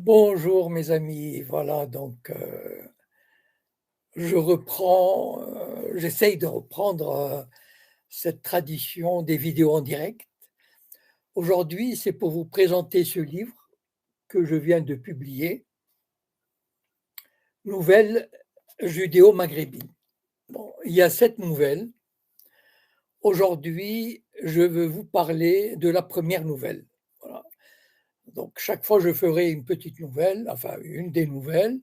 Bonjour mes amis, voilà je reprends, j'essaye de reprendre cette tradition des vidéos en direct. Aujourd'hui, c'est pour vous présenter ce livre que je viens de publier, Nouvelles judéo-maghrébines. Bon, il y a 7 nouvelles. Aujourd'hui, je veux vous parler de la première nouvelle. Voilà. Donc chaque fois, je ferai une petite nouvelle, enfin une des nouvelles,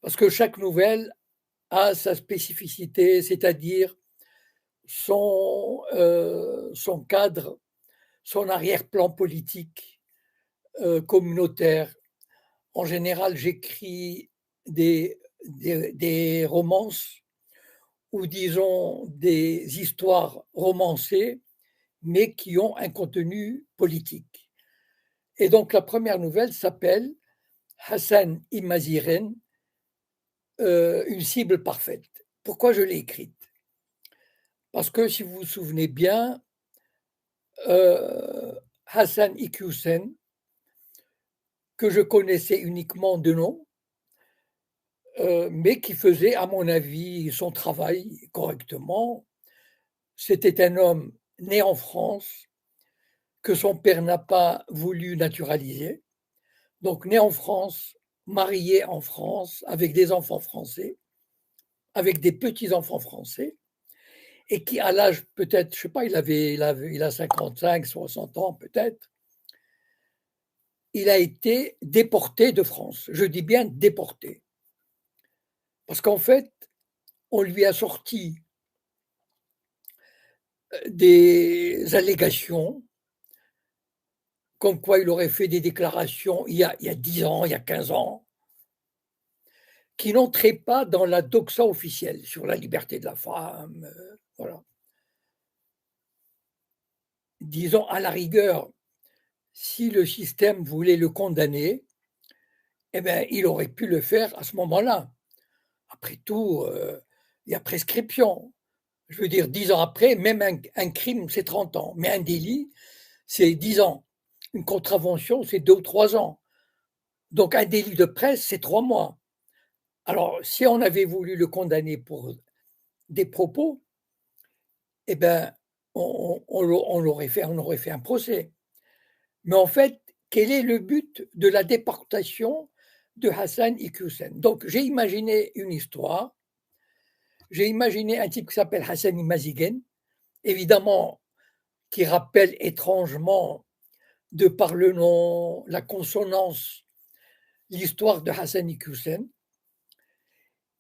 parce que chaque nouvelle a sa spécificité, c'est-à-dire son cadre, son arrière-plan politique, communautaire. En général, j'écris des, des romances ou disons des histoires romancées, mais qui ont un contenu politique. Et donc la première nouvelle s'appelle Hassan Imaziren, une cible parfaite. Pourquoi je l'ai écrite? Parce que si vous vous souvenez bien, Hassan Iqiyoussen, que je connaissais uniquement de nom, mais qui faisait, à mon avis, son travail correctement. C'était un homme né en France, que son père n'a pas voulu naturaliser, donc né en France, marié en France, avec des enfants français, avec des petits-enfants français, et qui, à l'âge peut-être, je sais pas, il a 55, 60 ans peut-être, il a été déporté de France. Je dis bien déporté. Parce qu'en fait, on lui a sorti des allégations comme quoi il aurait fait des déclarations il y a 10 ans, il y a 15 ans, qui n'entraient pas dans la doxa officielle sur la liberté de la femme. Voilà. Disons, à la rigueur, si le système voulait le condamner, eh bien, il aurait pu le faire à ce moment-là. Après tout, il y a prescription. Je veux dire, 10 ans après, même un crime, c'est 30 ans, mais un délit, c'est 10 ans. Une contravention, c'est 2 ou 3 ans. Donc un délit de presse, c'est 3 mois. Alors, si on avait voulu le condamner pour des propos, eh ben, on aurait fait un procès. Mais en fait, quel est le but de la déportation de Hassan Iqiyoussen? Donc, j'ai imaginé une histoire. J'ai imaginé un type qui s'appelle Hassan Imazigen, évidemment, qui rappelle étrangement, de par le nom, la consonance, l'histoire de Hassan Iqiyoussen.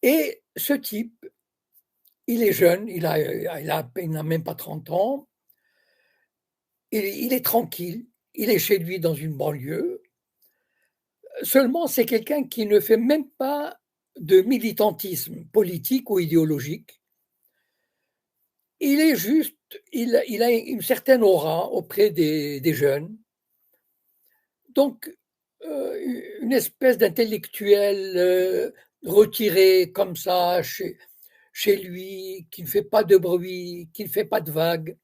Et ce type, il est jeune, il n'a même pas 30 ans, il est tranquille, il est chez lui dans une banlieue. Seulement, c'est quelqu'un qui ne fait même pas de militantisme politique ou idéologique. Il est juste, il a une certaine aura auprès des jeunes. Donc, une espèce d'intellectuel retiré comme ça chez lui, qui ne fait pas de bruit, qui ne fait pas de vagues.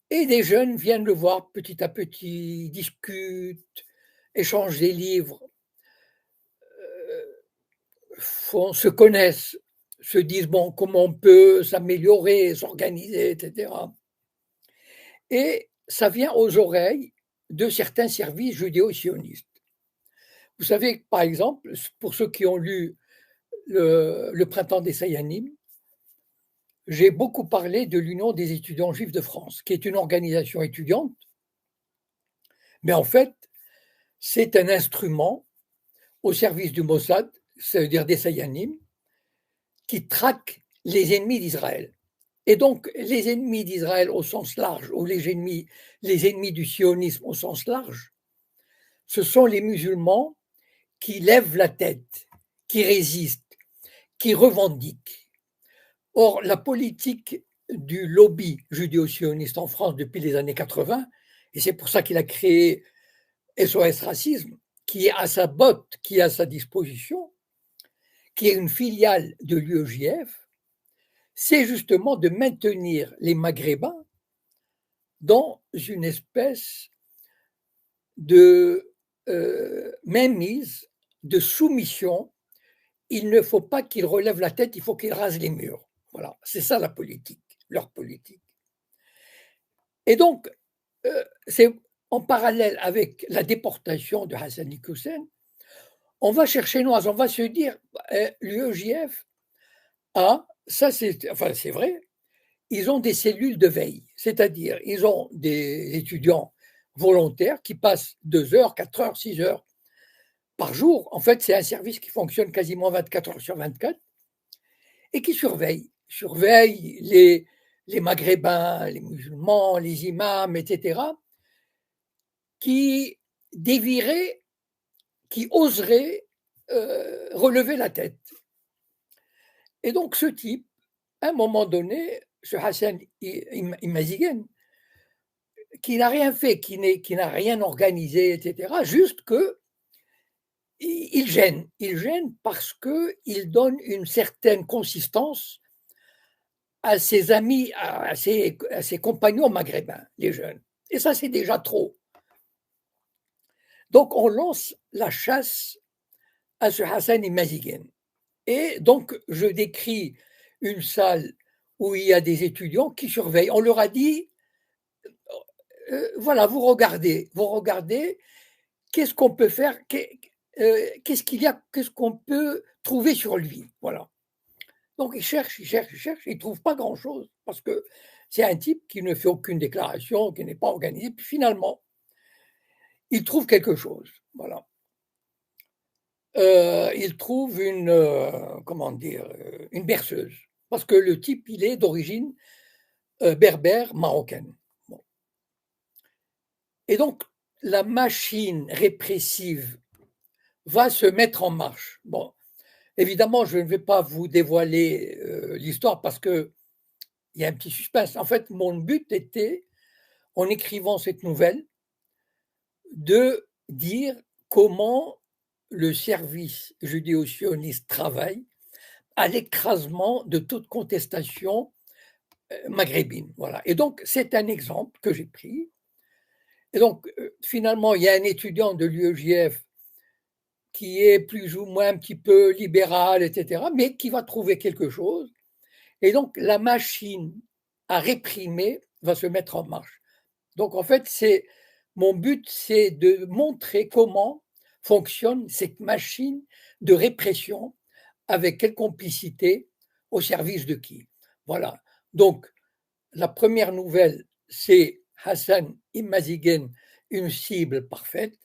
Et des jeunes viennent le voir petit à petit, discutent, échangent des livres, se connaissent, se disent bon, comment on peut s'améliorer, s'organiser, etc. Et ça vient aux oreilles de certains services judéo-sionistes. Vous savez, par exemple, pour ceux qui ont lu le Printemps des Sayanim, j'ai beaucoup parlé de l'Union des étudiants juifs de France, qui est une organisation étudiante, mais en fait, c'est un instrument au service du Mossad, c'est-à-dire des Sayanim, qui traque les ennemis d'Israël. Et donc, les ennemis d'Israël au sens large, ou les ennemis du sionisme au sens large, ce sont les musulmans qui lèvent la tête, qui résistent, qui revendiquent. Or, la politique du lobby judéo-sioniste en France depuis les années 80, et c'est pour ça qu'il a créé SOS Racisme, qui est à sa botte, qui est à sa disposition, qui est une filiale de l'UEJF, c'est justement de maintenir les Maghrébins dans une espèce de mainmise, de soumission. Il ne faut pas qu'il relève la tête, il faut qu'il rase les murs. Voilà, c'est ça la politique, leur politique. Et donc, c'est en parallèle avec la déportation de Hassan Iqiyoussen, on va chercher Noise, on va se dire, l'UEJF ça c'est enfin, c'est vrai, ils ont des cellules de veille, c'est-à-dire ils ont des étudiants volontaires qui passent 2 heures, 4 heures, 6 heures par jour. En fait, c'est un service qui fonctionne quasiment 24 heures sur 24 et qui surveille les Maghrébins, les musulmans, les imams, etc., qui dévieraient, qui oseraient relever la tête. Et donc ce type, à un moment donné, ce Hassan Imazighen, qui n'a rien fait, qui n'a rien organisé, etc., juste que il gêne. Il gêne parce qu'il donne une certaine consistance à ses amis, à ses compagnons maghrébins, les jeunes. Et ça, c'est déjà trop. Donc, on lance la chasse à ce Hassan Imazighen. Et donc, je décris une salle où il y a des étudiants qui surveillent. On leur a dit, voilà, vous regardez, qu'est-ce qu'on peut faire, qu'est-ce qu'il y a, qu'est-ce qu'on peut trouver sur lui. Voilà. Donc, ils cherchent, ils ne trouvent pas grand-chose parce que c'est un type qui ne fait aucune déclaration, qui n'est pas organisé. Puis finalement, ils trouvent quelque chose. Voilà. Ils trouvent comment dire, une berceuse. Parce que le type, il est d'origine berbère marocaine. Bon. Et donc, la machine répressive va se mettre en marche. Bon, évidemment, je ne vais pas vous dévoiler l'histoire parce qu'il y a un petit suspense. En fait, mon but était, en écrivant cette nouvelle, de dire comment le service judéo-sioniste travaille à l'écrasement de toute contestation maghrébine. Voilà. Et donc, c'est un exemple que j'ai pris. Et donc, finalement, il y a un étudiant de l'UEJF qui est plus ou moins un petit peu libéral, etc., mais qui va trouver quelque chose. Et donc, la machine à réprimer va se mettre en marche. Donc, en fait, mon but, c'est de montrer comment fonctionne cette machine de répression, avec quelle complicité, au service de qui. Voilà. Donc, la première nouvelle, c'est Hassan Imazighen, une cible parfaite,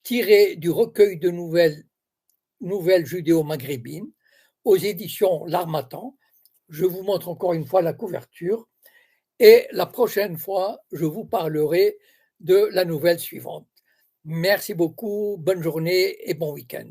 tirée du recueil de nouvelles judéo-maghrébines, aux éditions L'Harmattan. Je vous montre encore une fois la couverture. Et la prochaine fois, je vous parlerai de la nouvelle suivante. Merci beaucoup, bonne journée et bon week-end.